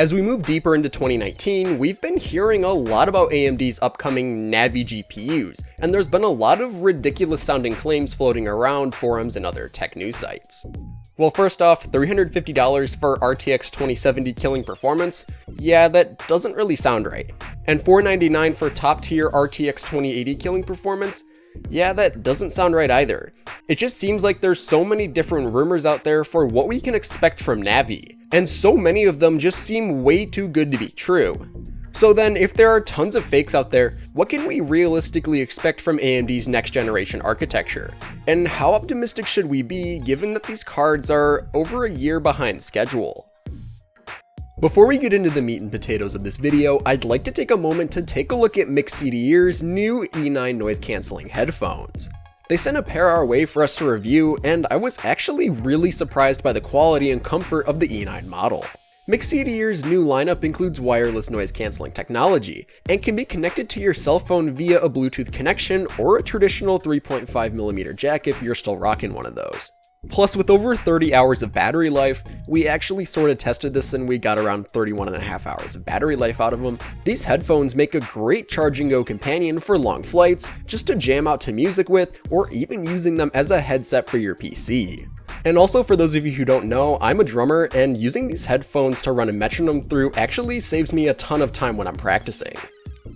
As we move deeper into 2019, we've been hearing a lot about AMD's upcoming Navi GPUs, and there's been a lot of ridiculous sounding claims floating around forums and other tech news sites. Well, first off, $350 for RTX 2070 killing performance? Yeah, that doesn't really sound right. And $499 for top tier RTX 2080 killing performance? Yeah, that doesn't sound right either. It just seems like there's so many different rumors out there for what we can expect from Navi, and so many of them just seem way too good to be true. So then, if there are tons of fakes out there, what can we realistically expect from AMD's next generation architecture? And how optimistic should we be given that these cards are over a year behind schedule? Before we get into the meat and potatoes of this video, I'd like to take a moment to take a look at Mixcder's new E9 noise cancelling headphones. They sent a pair our way for us to review, and I was actually really surprised by the quality and comfort of the E9 model. Mixcder's new lineup includes wireless noise cancelling technology, and can be connected to your cell phone via a Bluetooth connection or a traditional 3.5mm jack if you're still rocking one of those. Plus, with over 30 hours of battery life, we actually sort of tested this and we got around 31.5 hours of battery life out of them. These headphones make a great charge and go companion for long flights, just to jam out to music with, or even using them as a headset for your PC. And also, for those of you who don't know, I'm a drummer, and using these headphones to run a metronome through actually saves me a ton of time when I'm practicing.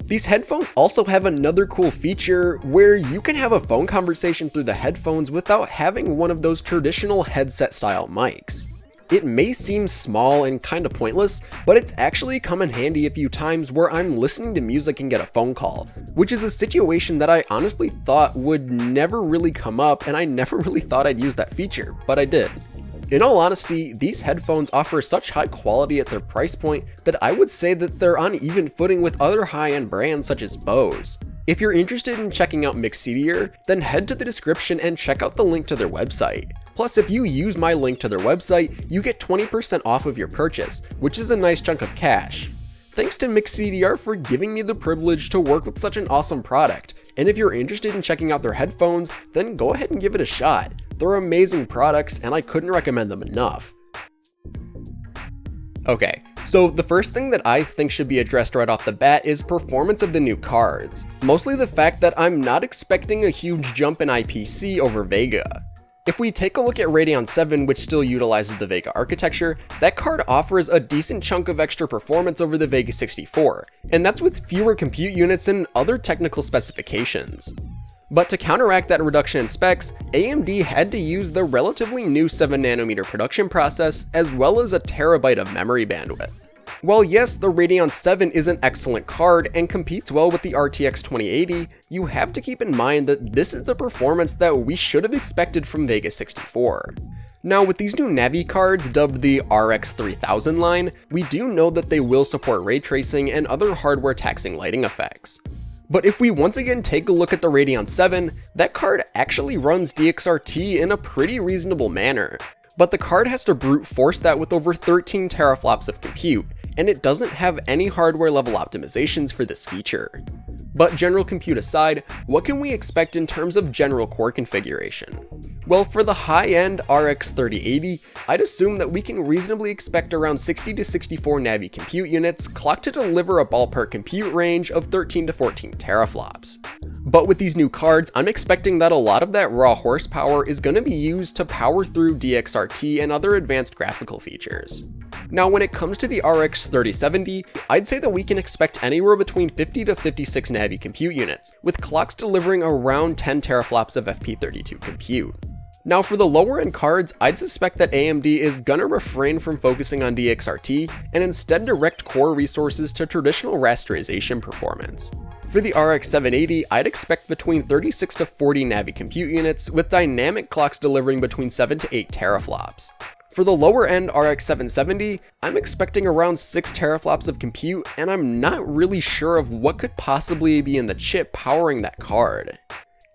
These headphones also have another cool feature where you can have a phone conversation through the headphones without having one of those traditional headset style mics. It may seem small and kinda pointless, but it's actually come in handy a few times where I'm listening to music and get a phone call, which is a situation that I honestly thought would never really come up, and I never really thought I'd use that feature, but I did. In all honesty, these headphones offer such high quality at their price point that I would say that they're on even footing with other high-end brands such as Bose. If you're interested in checking out Mixcder, then head to the description and check out the link to their website. Plus, if you use my link to their website, you get 20% off of your purchase, which is a nice chunk of cash. Thanks to Mixcder for giving me the privilege to work with such an awesome product, and if you're interested in checking out their headphones, then go ahead and give it a shot. They're amazing products, and I couldn't recommend them enough. Okay, so the first thing that I think should be addressed right off the bat is performance of the new cards. Mostly the fact that I'm not expecting a huge jump in IPC over Vega. If we take a look at Radeon 7, which still utilizes the Vega architecture, that card offers a decent chunk of extra performance over the Vega 64, and that's with fewer compute units and other technical specifications. But to counteract that reduction in specs, AMD had to use the relatively new 7nm production process as well as a terabyte of memory bandwidth. While yes, the Radeon 7 is an excellent card and competes well with the RTX 2080, you have to keep in mind that this is the performance that we should have expected from Vega 64. Now, with these new Navi cards dubbed the RX 3000 line, we do know that they will support ray tracing and other hardware taxing lighting effects. But if we once again take a look at the Radeon 7, that card actually runs DXRT in a pretty reasonable manner. But the card has to brute force that with over 13 teraflops of compute, and it doesn't have any hardware level optimizations for this feature. But general compute aside, what can we expect in terms of general core configuration? Well, for the high-end RX 3080, I'd assume that we can reasonably expect around 60 to 64 Navi compute units clocked to deliver a ballpark compute range of 13 to 14 teraflops. But with these new cards, I'm expecting that a lot of that raw horsepower is going to be used to power through DXRT and other advanced graphical features. Now, when it comes to the RX 3070, I'd say that we can expect anywhere between 50 to 56 Navi compute units, with clocks delivering around 10 teraflops of FP32 compute. Now, for the lower end cards, I'd suspect that AMD is gonna refrain from focusing on DXRT and instead direct core resources to traditional rasterization performance. For the RX 780, I'd expect between 36 to 40 Navi compute units, with dynamic clocks delivering between 7 to 8 teraflops. For the lower end RX 770, I'm expecting around 6 teraflops of compute, and I'm not really sure of what could possibly be in the chip powering that card.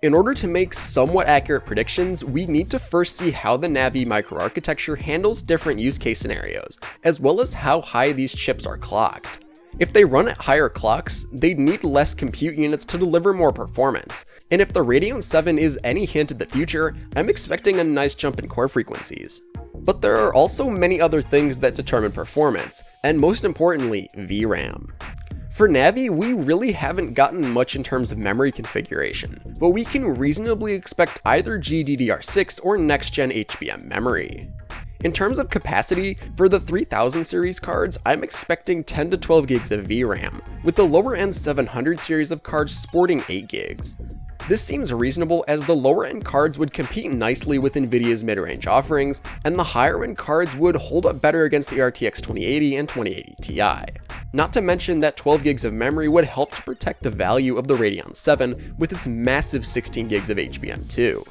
In order to make somewhat accurate predictions, we need to first see how the Navi Micr-Architecture handles different use case scenarios, as well as how high these chips are clocked. If they run at higher clocks, they'd need less compute units to deliver more performance, and if the Radeon 7 is any hint of the future, I'm expecting a nice jump in core frequencies. But there are also many other things that determine performance, and most importantly, VRAM. For Navi, we really haven't gotten much in terms of memory configuration, but we can reasonably expect either GDDR6 or next-gen HBM memory. In terms of capacity, for the 3000 series cards, I'm expecting 10 to 12 gigs of VRAM, with the lower-end 700 series of cards sporting 8 gigs. This seems reasonable as the lower-end cards would compete nicely with Nvidia's mid-range offerings, and the higher-end cards would hold up better against the RTX 2080 and 2080 Ti. Not to mention that 12 gigs of memory would help to protect the value of the Radeon 7 with its massive 16 gigs of HBM2.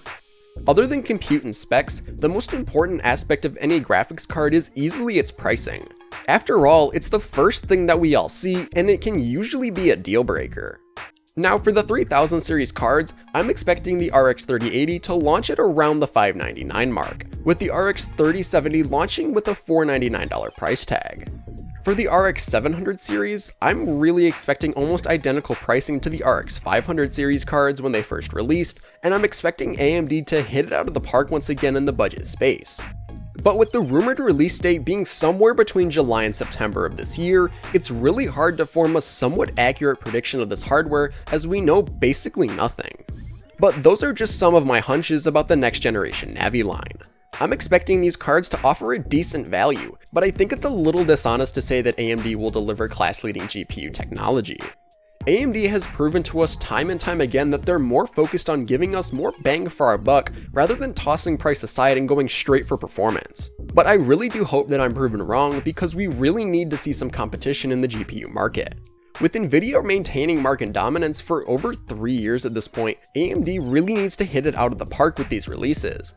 Other than compute and specs, the most important aspect of any graphics card is easily its pricing. After all, it's the first thing that we all see, and it can usually be a deal breaker. Now for the 3000 series cards, I'm expecting the RX 3080 to launch at around the $599 mark, with the RX 3070 launching with a $499 price tag. For the RX 700 series, I'm really expecting almost identical pricing to the RX 500 series cards when they first released, and I'm expecting AMD to hit it out of the park once again in the budget space. But with the rumored release date being somewhere between July and September of this year, it's really hard to form a somewhat accurate prediction of this hardware as we know basically nothing. But those are just some of my hunches about the next generation Navi line. I'm expecting these cards to offer a decent value, but I think it's a little dishonest to say that AMD will deliver class-leading GPU technology. AMD has proven to us time and time again that they're more focused on giving us more bang for our buck rather than tossing price aside and going straight for performance. But I really do hope that I'm proven wrong because we really need to see some competition in the GPU market. With Nvidia maintaining market dominance for over 3 years at this point, AMD really needs to hit it out of the park with these releases.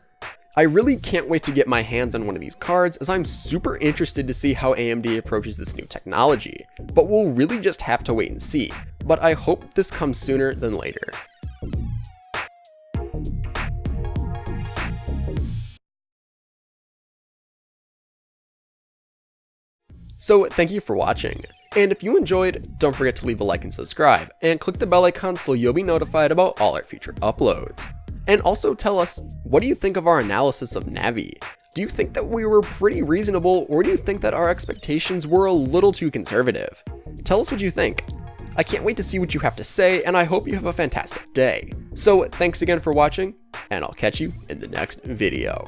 I really can't wait to get my hands on one of these cards as I'm super interested to see how AMD approaches this new technology, but we'll really just have to wait and see, but I hope this comes sooner than later. So thank you for watching, and if you enjoyed, don't forget to leave a like and subscribe, and click the bell icon so you'll be notified about all our future uploads. And also tell us, what do you think of our analysis of Navi? Do you think that we were pretty reasonable, or do you think that our expectations were a little too conservative? Tell us what you think. I can't wait to see what you have to say, and I hope you have a fantastic day. So thanks again for watching, and I'll catch you in the next video.